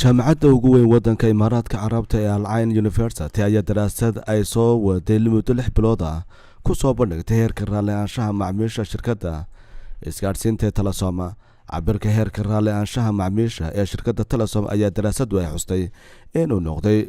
jaamacadda ugu weyn waddanka Imaaraadka Carabta ee Al Ain University ayaa daraasad ay soo waday muddo 6 bilood ah ku soo bandhigtay heerka raalli ahaanshaha macaamiisha shirkadda isgaarsiinta Telesom. cabirka heerka raalli ahaanshaha macaamiisha ee shirkadda Telesom ayaa daraasadu ay xustay inuu noqday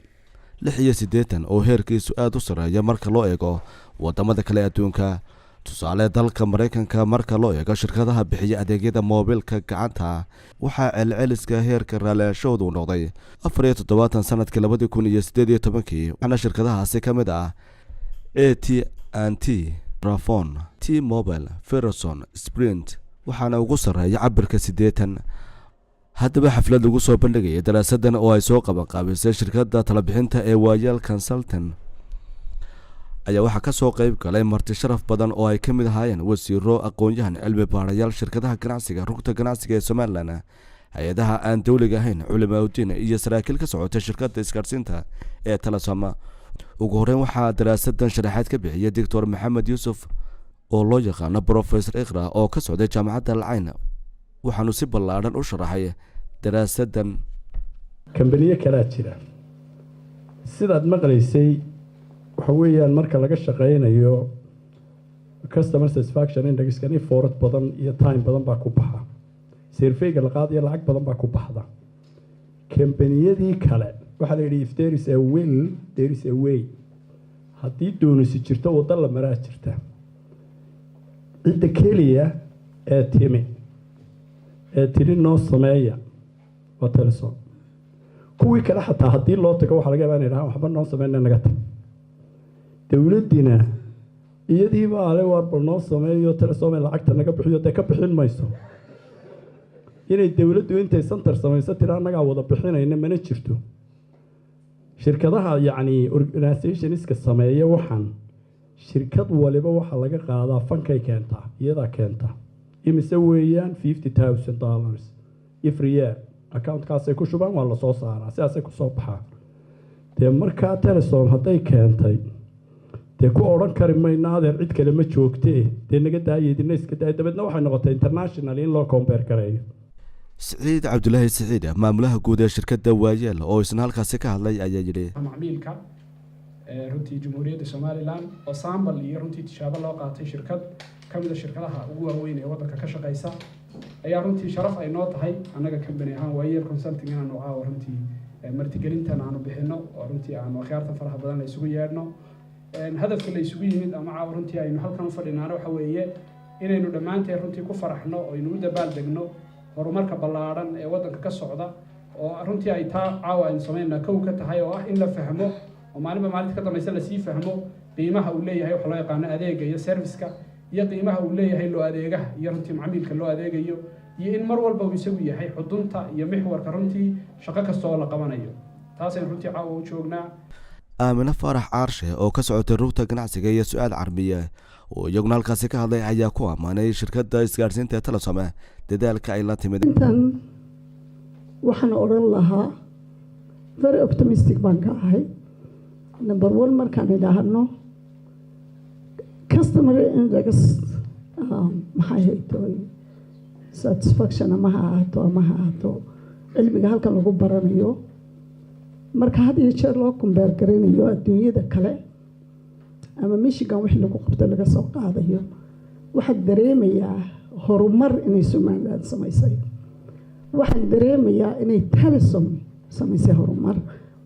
86 oo heerkiisu aad u sareeya marka loo eego wadamada kale adduunka. tusaale dalka Mareykanka marka loo eego shirkadaha bixiya adeegyada moobilka gacanta waxaa celceliska heerka raalli ahaanshahoodu noqday 47 sanadkii 2018 waxaana shirkadahaasi ka mid ah AT&T, Vodafone, T-Mobile, Verizon, Sprint waxaana ugu sareeya cabirka 80. haddaba xaflad lagu soo bandhigay daraasadan oo ay soo qabanqaabisay shirkadda talabixinta ee Wayel Consultant ayaa waxaa ka soo qayb galay marti sharaf badan oo ay ka mid ahaayeen wasiiro, aqoon-yahan, cilmi baarayaal, shirkadaha ganacsiga, rugta ganacsiga ee Somaliland, hay'adaha aan dawliga ahayn, culimaaddin iyo saraakiil ka socotay shirkadda isgaarsiinta ee Telesom. ugu horreyn waxaa daraasadan sharaxaad ka bixiyay Dr. Maxamed Yuusuf oo loo yaqaan Professor Iqra oo ka socday jaamacadda Al Ain waxaanu si ballaaran u sharaxay daraasadan. kambaniye kala jira sidaad maqlaysay waxa weeyaan marka laga shaqeynayo customer satisfaction index-ka in forward badan iyo time badan baa ku baxa, survey-ga la qaadayo lacag badan baa ku baxda. kambaniyadii kale waxa la yidhi if there is a will there is a way, haddii doonisi jirto waddo la maraa jirta. cidda keliya ee tiri noo sameeya waa Telesom. kuwii kale xataa haddii loo tago waxa laga yaabaa inay dhahaan waxba noo sameeyna naga tag. dawladdiina iyadii baa ale warba noo sameeyo Telesom lacagta naga bixiyo dee ka bixin mayso. inay dawladdu intay center samayso tira anaga wada bixinayna mana jirto. shirkadaha yacni organizationska sameeya waxaan shirkad waliba waxa laga qaadaa fankay keentaa iyada keenta imise weeyaan $50,000 every year. account-kaasay ku shubaan waa la soo saaraa sidaasay ku soo baxaan. dee markaa Telesom hadday keentay dee ku odhan kari mayna adeer cid kale ma joogtee dee naga daayadina iska daay. dabeedna waxay noqotay international in loo compare gareeyo. Saciid Cabdullaahi Saciid maamulaha guud ee shirkadda Wayel oo isna halkaasi ka hadlay ayaa yidhi macmiilka runtii Jamhuuriyadda Somaliland oo saambal iyo runtii tijaabo loo qaatay shirkad ka mid ah shirkadaha ugu waaweyn ee waddanka ka shaqeysa ayaa runtii sharaf ay noo tahay annaga company ahaan Wayel Consulting inaanu caawa runtii martigelintan aanu bixino oo runtii aanu akhyaarta faraha badan la isugu yeedhno. hadafka la isugu yimid ama caawa runtii aynu halkan u fadhinaano waxa weeye inaynu dhammaanteen runtii ku faraxno oo aynu u dabaaldegno horumarka ballaaran ee waddanka ka socda oo runtii ay taa caawa aynu samaynaa kow ka tahay oo ah in la fahmo oo maalinba maalinta ka dambaysa lasii fahmo qiimaha uu leeyahay waxa loo yaqaano adeega iyo serviceka iyo qiimaha uu leeyahay loo adeegaha iyo runtii macaamiilka loo adeegayo iyo in mar walba uu isagu yahay xudunta iyo mixwarka runtii shaqo kasta oo la qabanayo. taasaynu runtii caawa u joognaa. Aamina Farax Caarshe oo ka socotay rugta ganacsiga iyo su'aal carbiye oo iyaguna halkaasi ka hadlay ayaa ku amaanay shirkadda isgaarsiinta Telesom dadaalka ay la timid. waxaan oran lahaa very optimistic baan ka ahay. number 1 markaan idhaahno customer index maxay hayto satisfaction ama ha ahaato cilmiga halkan lagu baranayo marka had iyo jeer loo compare garanayo adduunyada kale ama Michigan wixii lagu qabtay laga soo qaadayo waxaad dareemayaa horumar inay Somaliland samaysay. waxaan dareemayaa inay Telesom samaysay horumar.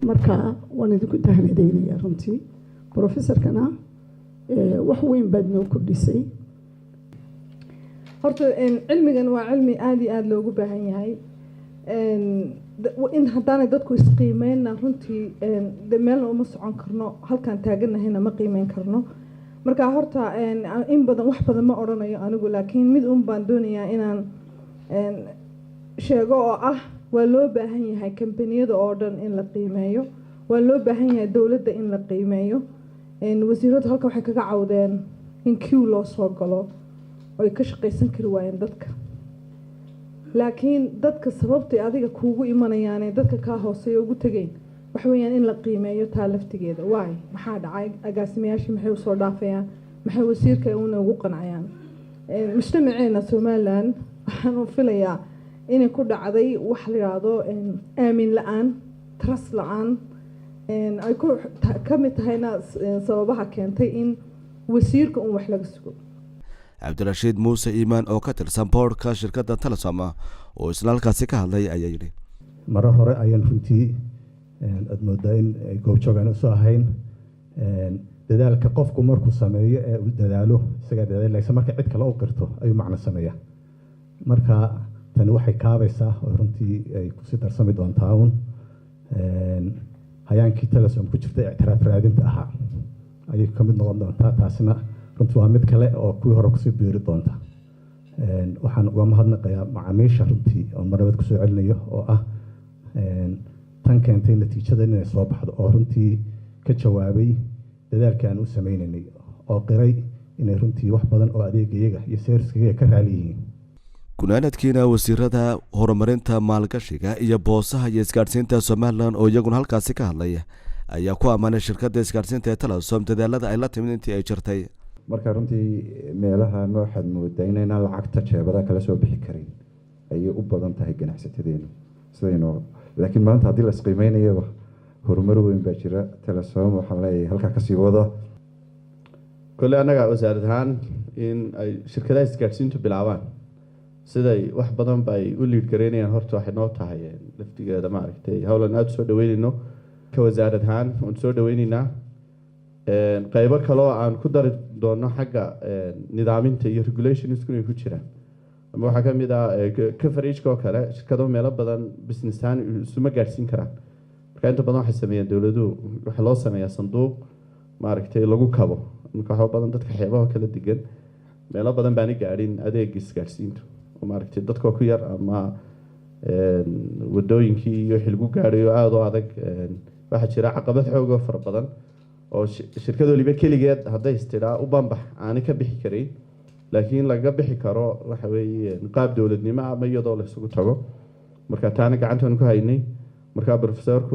marka waan idinku tahnideynayaa runtii professorkana wax weyn baad noo kordhisay. horta cilmigan waa cilmi aad iyo aad loogu baahan yahay. in haddaanay dadku isqiimeynna runtii meelna uma socon karno, halkaan taaganahayna ma qiimeyn karno. marka horta in badan wax badan ma odhanayo anigu, laakiin mid un baan doonayaa inaan sheego oo ah waa loo baahan yahay kambaniyada oo dhan in la qiimeeyo, waa loo baahan yahay dowladda in la qiimeeyo. wasiiradu halka waxay kaga cawdeen in queue loo soo galo oo ay ka shaqaysan kari waayeen dadka. laakiin dadka sababtay adiga kuugu imanayaanee dadka kaa hooseeya ugu tegayn waxa weeyaan in la qiimeeyo taa laftigeeda. waay maxaa dhacay? agaasimayaashii maxay usoo dhaafayaan? maxay wasiirka una ugu qancayaan? mujtamaceena Somaliland waxaan u filayaa inay ku dhacday wax la yidhaahdo aamin la-aan trust la-aan ay ka mid tahayna sababaha keentay in wasiirka un wax laga sugo. cabdirashiid muuse iimaan oo ka tirsan boodhka shirkadda telesom oo isla halkaasi ka hadlay ayaa yidhi maro hore ayaan runtii aad moodaa in ay goobjoogaan usoo ahayn dadaalka qofku markuu sameeyo ee uu dadaalo isagaa dadaalaysa marka cid kale u qirto ayuu macno sameeya marka tani waxay kaabaysaa oo runtii ay kusii darsami doontaa uun hayaankii telesom ku jirta ictiraaf raadinta ahaa ayay ka mid noqon doontaa taasina runtii waa mid kale oo kuwii hore kusii biiri doonta waxaan uga mahadnaqayaa macaamiisha runtii oo marnabad kusoo celinayo oo ah tan keentay natiijada inay soo baxdo oo runtii ka jawaabay dadaalkii aan u sameynaynay oo qiray inay runtii wax badan oo adeegayaga iyo serviskayaga ka raali yihiin gunaanadkiina wasiirada horumarinta maalgashiga iyo boosaha iyo isgaadhsiinta somalilan oo iyaguna halkaasi ka hadlay ayaa ku ammaanay shirkadda isgaadhsiinta ee telesom dadaalada ay la timid intii ay jirtay marka runtii meelaha waxaad moodaa inaynaan lacagta jeebada kala soo bixi karin ayay u badan tahay ganacsatadeenu sidaynu laakiin maanta haddii la isqiimeynayaba horumar weyn baa jira telesom waxaan leeyahay halkaa kasii wada kole annaga wasaarad ahaan in ay shirkadaha isgaadhsiintu bilaabaan siday wax badan ba ay u liid gareynayaan horta waxay noo tahay laftigeeda maaragtay howlan aada usoo dhaweynayno ka wasaarad ahaan waan soo dhaweyneynaa qaybo kaloo aan ku dari doono xagga nidaaminta iyo regulationisku inay ku jiraan ama waxaa ka mid ah coverageka oo kale shirkado meelo badan business ahaan isuma gaadhsiin karaan marka inta badan waxay sameeyaan dowladuhu waxaa loo sameeyaa sanduuq maaragtay lagu kabo marka waxba badan dadka xeebaha kala degan meelo badan baana gaadhin adeega isgaadhsiintu oo maaragtay dadkoo ku yar ama wadooyinkii iyo xilgu gaadhayo aada u adag waxaa jira caqabad xoogoo fara badan oo shirkad waliba keligeed hadday istidhaa u banbax aanay ka bixi karayn laakiin laga bixi karo waxa weeye qaab dowladnimo ama iyadoo la isugu tago marka taana gacantaan ku haynay marka professorku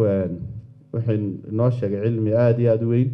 wuxuu noo sheegay cilmi aada iyo aada u weyn